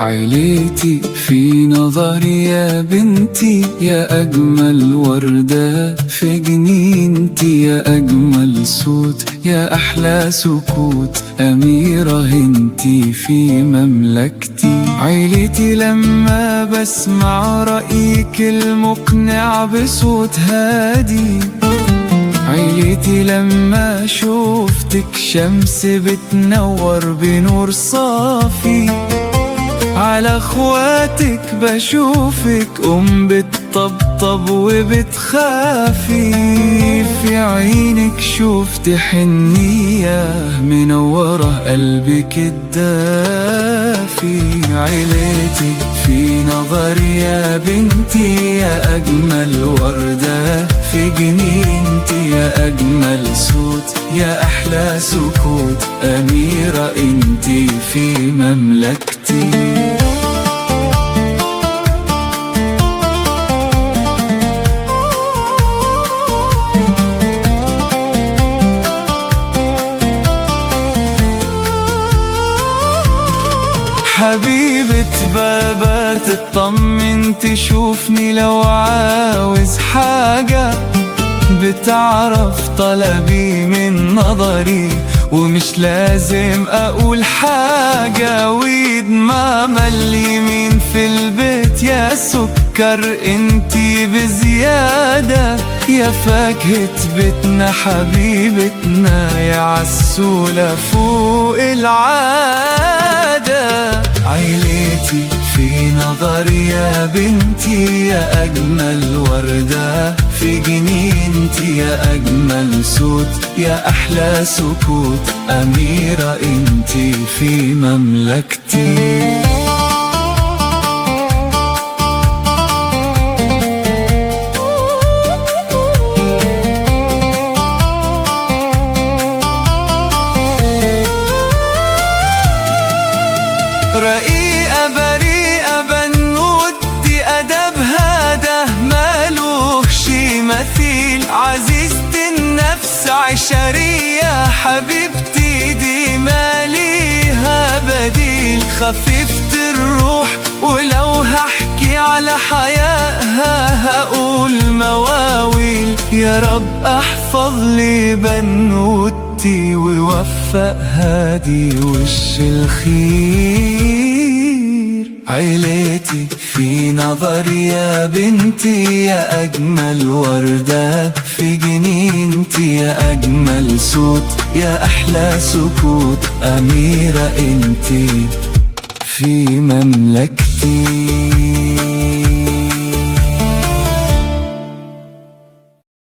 عيلتي في نظري يا بنتي، يا أجمل وردة في جنينتي، يا أجمل صوت يا أحلى سكوت، أميرة انتي في مملكتي. عيلتي لما بسمع رأيك المقنع بصوت هادي، عيلتي لما شوفتك شمس بتنور بنور صافي، على اخواتك بشوفك بتطبطب وبتخافي، في عينك شفت حنية منورة قلبك الدافي. عيلتي في نظري يا بنتي، يا أجمل وردة في جنينتي، يا أجمل صوت يا أحلى سكوت، أميرة انتي في مملكتي. حبيبة بابا تطمن تشوفني لو عاوز حاجة، بتعرف طلبي من نظري ومش لازم أقول حاجة، ويد ماما اليمين في البيت يا سكر انتي بزيادة، يا فاكهة بيتنا حبيبتنا يا عسولة فوق العادة. عيلتي في نظري يا بنتي، يا أجمل وردة في جنينتي، يا أجمل صوت يا أحلى سكوت، أميرة انتي في مملكتي. رقيقة بريئة بنوتي أدبها ده مالوش مثيل، عزيزة النفس عشرية حبيبتي دي ماليها بديل، خفيفة الروح ولو هحكي على حيائها هقول مواويل، يا رب احفظ لي بنوتي ووفقها دي وش الخير. عيلتي في نظري يا بنتي، يا أجمل وردة في جنينتي، يا أجمل صوت يا أحلى سكوت، أميرة انتي في مملكتي.